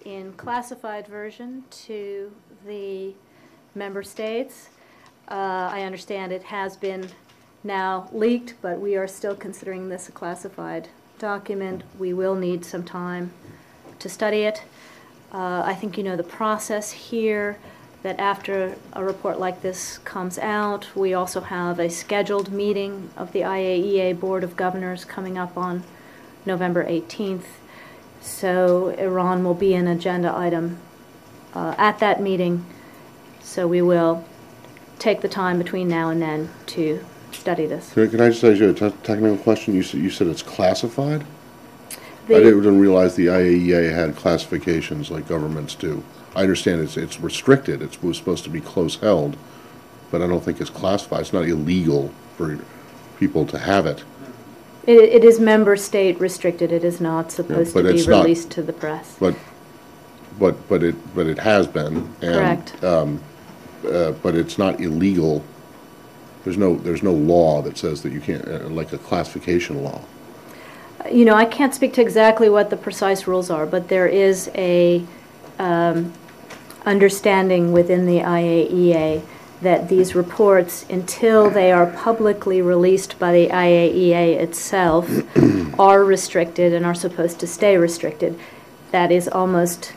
in classified version to the member states. I understand it has been now leaked, but we are still considering this a classified document. We will need some time to study it. I think you know the process here, that after a report like this comes out, we also have a scheduled meeting of the IAEA Board of Governors coming up on November 18th. So Iran will be an agenda item at that meeting. So we will take the time between now and then to study this. Can I just ask you a technical question? You said it's classified? I didn't realize the IAEA had classifications like governments do. I understand it's restricted. It's supposed to be close held, but I don't think it's classified. It's not illegal for people to have it. It is member state restricted. It is not supposed to be released to the press. But it has been. And, correct. But it's not illegal. There's no law that says that you can't, like a classification law. You know, I can't speak to exactly what the precise rules are, but there is a understanding within the IAEA that these reports, until they are publicly released by the IAEA itself, are restricted and are supposed to stay restricted. That is almost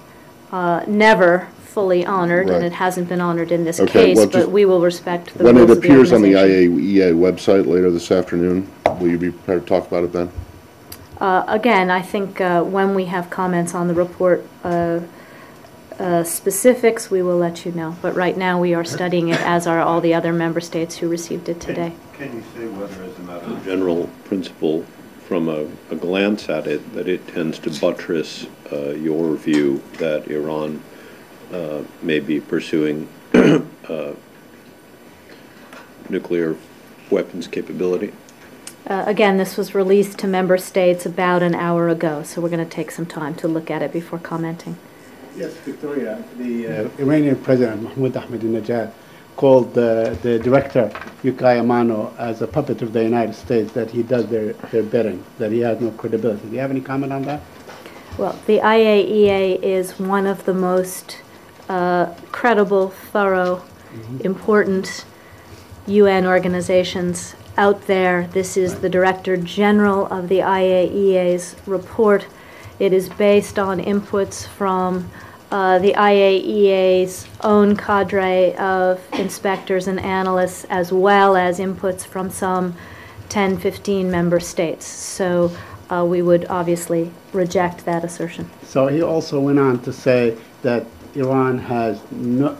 never fully honored, right. And it hasn't been honored in this case, well, but we will respect the when rules it appears of the on the IAEA website later this afternoon, will you be prepared to talk about it then? Again, I think when we have comments on the report specifics, we will let you know. But right now we are studying it, as are all the other member states who received it today. Can you say whether, as a matter of general principle, from a glance at it, that it tends to buttress your view that Iran may be pursuing nuclear weapons capability? Again, this was released to member states about an hour ago, so we're going to take some time to look at it before commenting. Yes, Victoria, the Iranian President Mahmoud Ahmadinejad called the director, Yukai Amano, as a puppet of the United States, that he does their bidding, that he has no credibility. Do you have any comment on that? Well, the IAEA is one of the most credible, thorough, important UN organizations out there. This is the Director General of the IAEA's report. It is based on inputs from the IAEA's own cadre of inspectors and analysts, as well as inputs from some 10, 15 member states. So we would obviously reject that assertion. So he also went on to say that Iran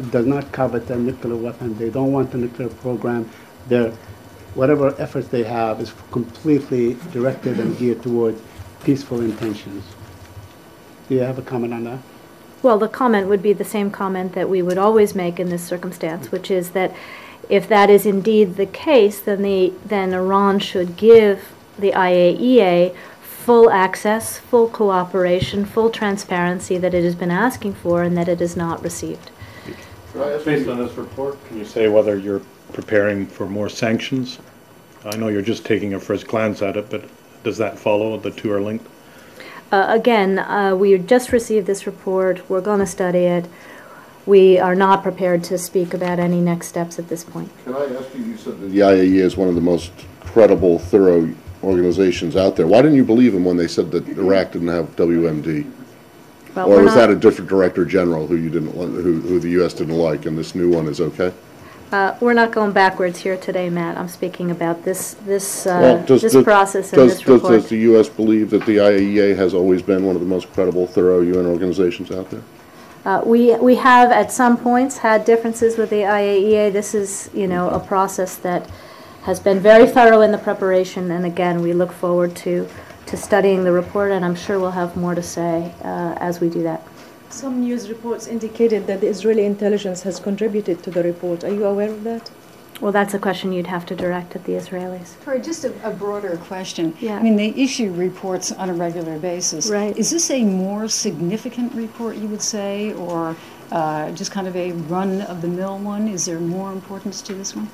does not covet a nuclear weapon. They don't want the nuclear program. Whatever efforts they have is completely directed and geared towards peaceful intentions. Do you have a comment on that? Well, the comment would be the same comment that we would always make in this circumstance, which is that if that is indeed the case, then Iran should give the IAEA full access, full cooperation, full transparency that it has been asking for and that it has not received. Based on this report, can you say whether you're preparing for more sanctions? I know you're just taking a first glance at it, but does that follow? The two are linked? Again, we just received this report. We're going to study it. We are not prepared to speak about any next steps at this point. Can I ask you, you said that the IAEA is one of the most credible, thorough organizations out there. Why didn't you believe them when they said that Iraq didn't have WMD? Well, or was that a different director general who you didn't, who the U.S. didn't like, and this new one is okay? We're not going backwards here today, Matt. I'm speaking about this process and this report. Does the U.S. believe that the IAEA has always been one of the most credible, thorough UN organizations out there? We have at some points had differences with the IAEA. This is, a process that has been very thorough in the preparation, and again, we look forward to studying the report, and I'm sure we'll have more to say as we do that. Some news reports indicated that the Israeli intelligence has contributed to the report. Are you aware of that? Well, that's a question you'd have to direct at the Israelis. For just a broader question. Yeah. I mean, they issue reports on a regular basis. Right. Is this a more significant report, you would say, or just kind of a run-of-the-mill one? Is there more importance to this one?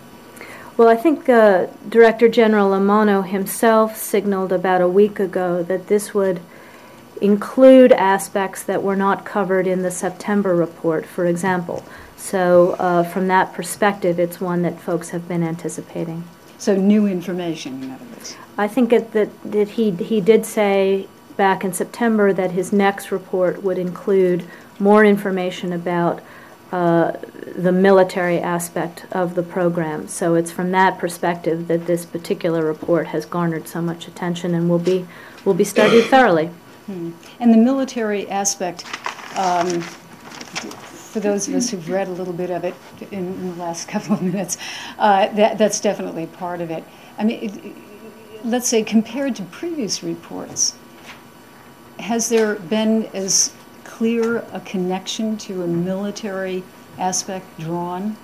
Well, I think Director General Amano himself signaled about a week ago that this would include aspects that were not covered in the September report, for example. So from that perspective, it's one that folks have been anticipating. So new information, in other words. I think that he did say back in September that his next report would include more information about the military aspect of the program. So it's from that perspective that this particular report has garnered so much attention and will be studied thoroughly. And the military aspect, for those of us who've read a little bit of it in the last couple of minutes, that's definitely part of it. I mean, let's say compared to previous reports, has there been as clear a connection to a military aspect drawn?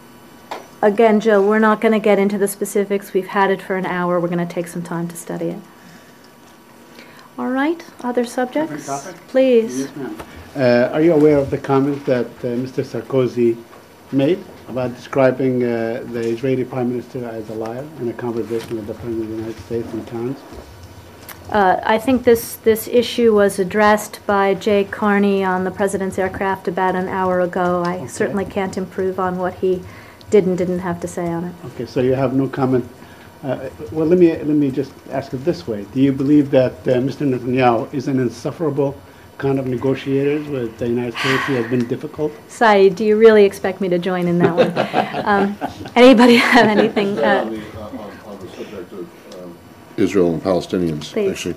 Again, Jill, we're not going to get into the specifics. We've had it for an hour. We're going to take some time to study it. All right, other subjects? Different topic? Please. Yes, ma'am. Are you aware of the comments that Mr. Sarkozy made about describing the Israeli Prime Minister as a liar in a conversation with the President of the United States in Cannes? I think this issue was addressed by Jay Carney on the President's aircraft about an hour ago. I certainly can't improve on what he didn't have to say on it. Okay, so you have no comment. Well, let me just ask it this way: do you believe that Mr. Netanyahu is an insufferable kind of negotiator with the United States? He has been difficult. Saeed, do you really expect me to join in that one? Anybody have anything? On the subject of Israel and Palestinians, Please. actually.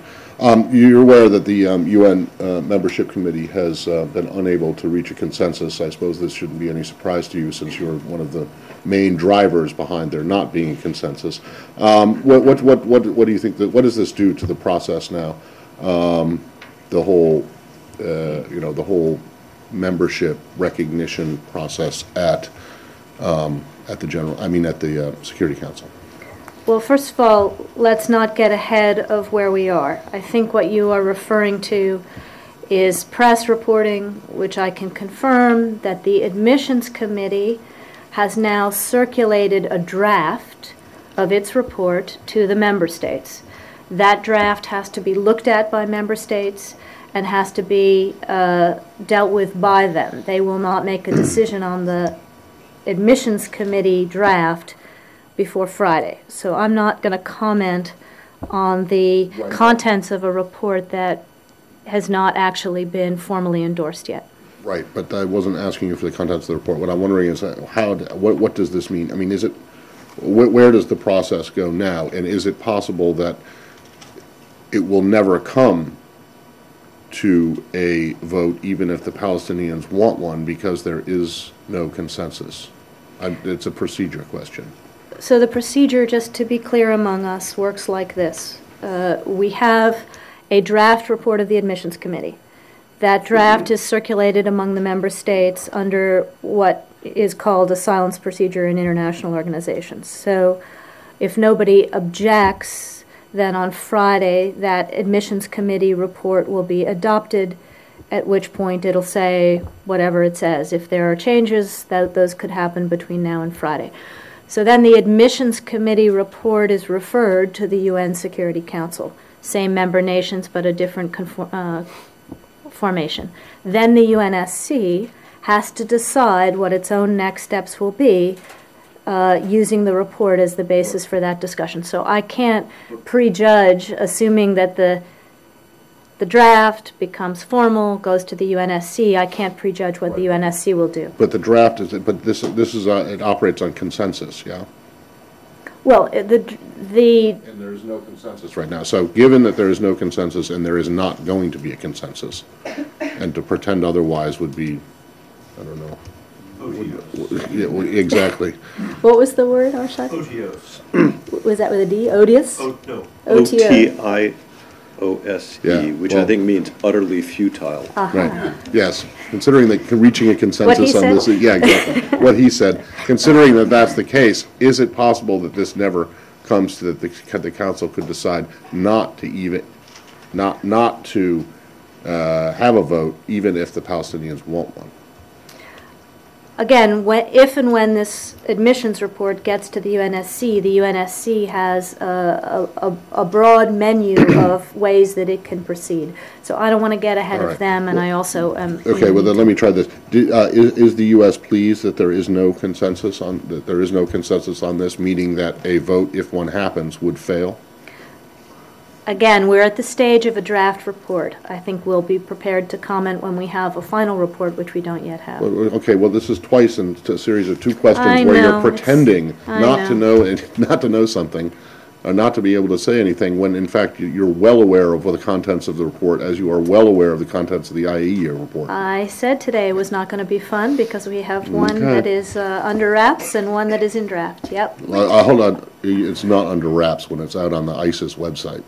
You're aware that the UN membership committee has been unable to reach a consensus. I suppose this shouldn't be any surprise to you, since you're one of the main drivers behind there not being a consensus. What do you think? What does this do to the process now? The whole, the whole membership recognition process at the Security Council. Well, first of all, let's not get ahead of where we are. I think what you are referring to is press reporting, which I can confirm that the admissions committee has now circulated a draft of its report to the member states. That draft has to be looked at by member states and has to be dealt with by them. They will not make a decision on the admissions committee draft before Friday. So I'm not going to comment on the contents of a report that has not actually been formally endorsed yet. Right, but I wasn't asking you for the contents of the report. What I'm wondering is what does this mean? I mean, is it, where does the process go now? And is it possible that it will never come to a vote, even if the Palestinians want one, because there is no consensus? It's a procedure question. So the procedure, just to be clear among us, works like this. We have a draft report of the admissions committee. That draft is circulated among the member states under what is called a silence procedure in international organizations. So if nobody objects, then on Friday that admissions committee report will be adopted, at which point it'll say whatever it says. If there are changes, those could happen between now and Friday. So then the admissions committee report is referred to the UN Security Council. Same member nations, but a different formation. Then the UNSC has to decide what its own next steps will be, using the report as the basis for that discussion. So I can't prejudge, assuming that the draft becomes formal, goes to the UNSC. I can't prejudge what the UNSC will do. But the draft is, but this is it operates on consensus, yeah. Well, And there is no consensus right now. So given that there is no consensus and there is not going to be a consensus, and to pretend otherwise would be, I don't know. Yeah, exactly. What was the word, Arshad? OTOs. Was that with a D? Odious? Oh, no. OTO. OTIOSE, Yeah, which well- I think means utterly futile. Right, yes. Considering that reaching a consensus on this, said? yeah, exactly. What he said. Considering that that's the case, is it possible that this never comes to that the council could decide not to have a vote, even if the Palestinians want one? again, if and when this admissions report gets to the UNSC has a broad menu of ways that it can proceed. So I don't want to get ahead All of right. them, and I also am. Okay, well then let me try this. Is the U.S. pleased that there is no consensus on, this, meaning that a vote, if one happens, would fail? Again, we're at the stage of a draft report. I think we'll be prepared to comment when we have a final report, which we don't yet have. Okay, well, this is twice in a series of two questions I where know, you're pretending I not to know. know, not to know something, or not to be able to say anything, when in fact you're well aware of the contents of the report, as you are well aware of the contents of the IAEA report. I said today was not going to be fun because we have one Okay. that is under wraps and one that is in draft. Yep. Hold on, it's not under wraps when it's out on the ISIS website.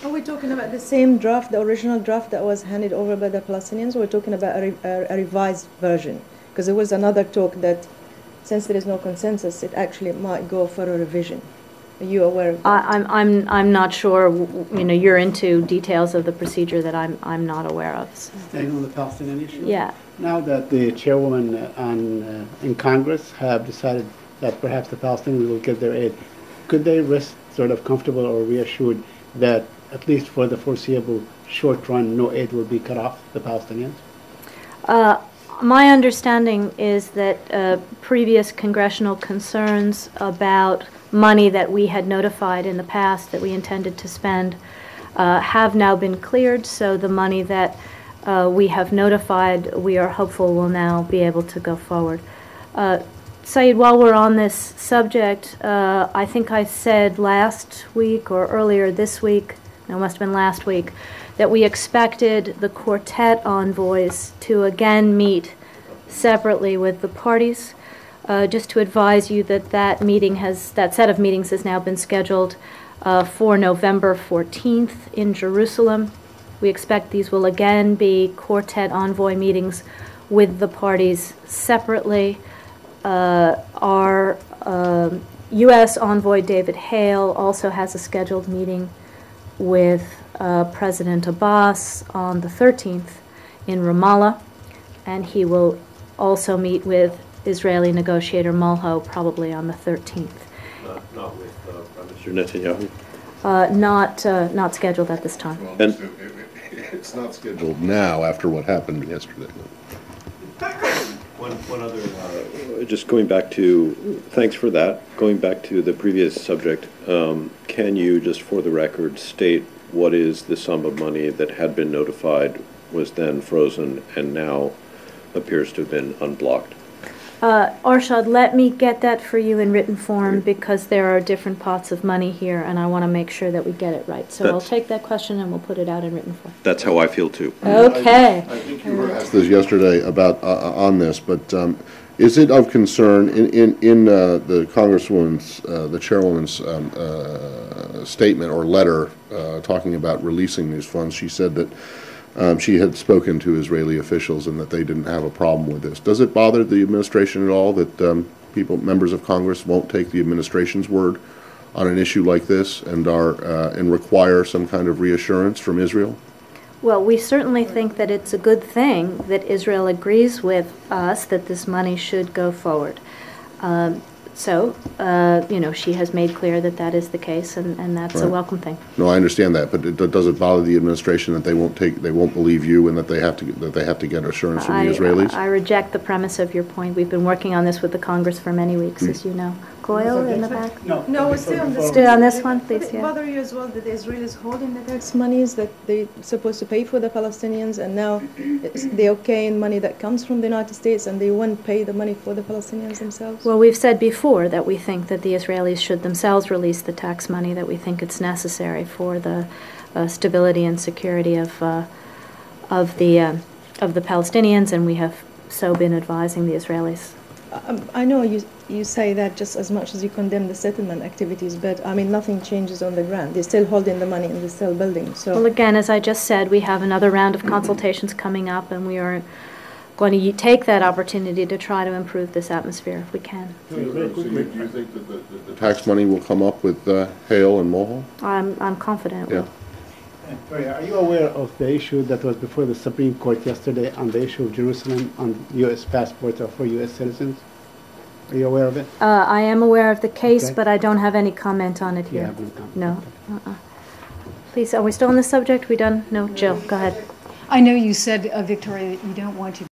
Are we talking about the same draft, the original draft that was handed over by the Palestinians, or we're talking about a revised version? Because there was another talk that, since there is no consensus, it actually might go for a revision. Are you aware of that? I'm not sure. You know, you're into details of the procedure that I'm not aware of. So. Staying on the Palestinian issue? Yeah. Now that the chairwoman in Congress have decided that perhaps the Palestinians will get their aid, could they rest sort of comfortable or reassured that at least for the foreseeable short run, no aid will be cut off the Palestinians? My understanding is that previous congressional concerns about money that we had notified in the past that we intended to spend have now been cleared, so the money that we have notified, we are hopeful will now be able to go forward. Saeed, while we're on this subject, I think I said last week or earlier this week, no, it must have been last week, that we expected the quartet envoys to again meet separately with the parties. Just to advise you that that set of meetings has now been scheduled for November 14th in Jerusalem. We expect these will again be quartet envoy meetings with the parties separately. Our U.S. envoy David Hale also has a scheduled meeting with President Abbas on the 13th in Ramallah, and he will also meet with Israeli negotiator Molho probably on the 13th. Not with Prime Minister Netanyahu? Not scheduled at this time. And- It's not scheduled now after what happened yesterday. One other, just going back to, thanks for that, going back to the previous subject, can you, just for the record, state what is the sum of money that had been notified, was then frozen, and now appears to have been unblocked? Arshad, let me get that for you in written form because there are different pots of money here and I want to make sure that we get it right. So I'll take that question and we'll put it out in written form. That's how I feel too. Okay. I think you were asked this yesterday about, on this, but is it of concern in the Congresswoman's, the Chairwoman's statement or letter talking about releasing these funds, she said that she had spoken to Israeli officials and that they didn't have a problem with this. Does it bother the administration at all that members of Congress won't take the administration's word on an issue like this and require some kind of reassurance from Israel? Well, we certainly think that it's a good thing that Israel agrees with us that this money should go forward. She has made clear that that is the case, and that's a Right. welcome thing. No, I understand that, but does it bother the administration that they won't believe you and that they have to get assurance from the Israelis? I reject the premise of your point. We've been working on this with the Congress for many weeks, as you know. Goyle in the back? No, we're still on this. Still on this one, please, Would it yeah. bother you as well that the Israelis holding the tax monies that they're supposed to pay for the Palestinians, and now they're okay in money that comes from the United States, and they won't pay the money for the Palestinians themselves? Well, we've said before that we think that the Israelis should themselves release the tax money, that we think it's necessary for the stability and security of the Palestinians, and we have so been advising the Israelis. I know you say that just as much as you condemn the settlement activities, but I mean nothing changes on the ground. They're still holding the money and they're still building. So Well, again, as I just said, we have another round of consultations coming up, and we are going to take that opportunity to try to improve this atmosphere if we can. So do you think that the tax money will come up with Hale and Mulhall? I'm confident. Yeah. Victoria, are you aware of the issue that was before the Supreme Court yesterday on the issue of Jerusalem on U.S. passports or for U.S. citizens? Are you aware of it? I am aware of the case, Okay. but I don't have any comment on it You here. have no comment. No. Please, are we still on the subject? We done? No? Jill, go ahead. I know you said, Victoria, that you don't want to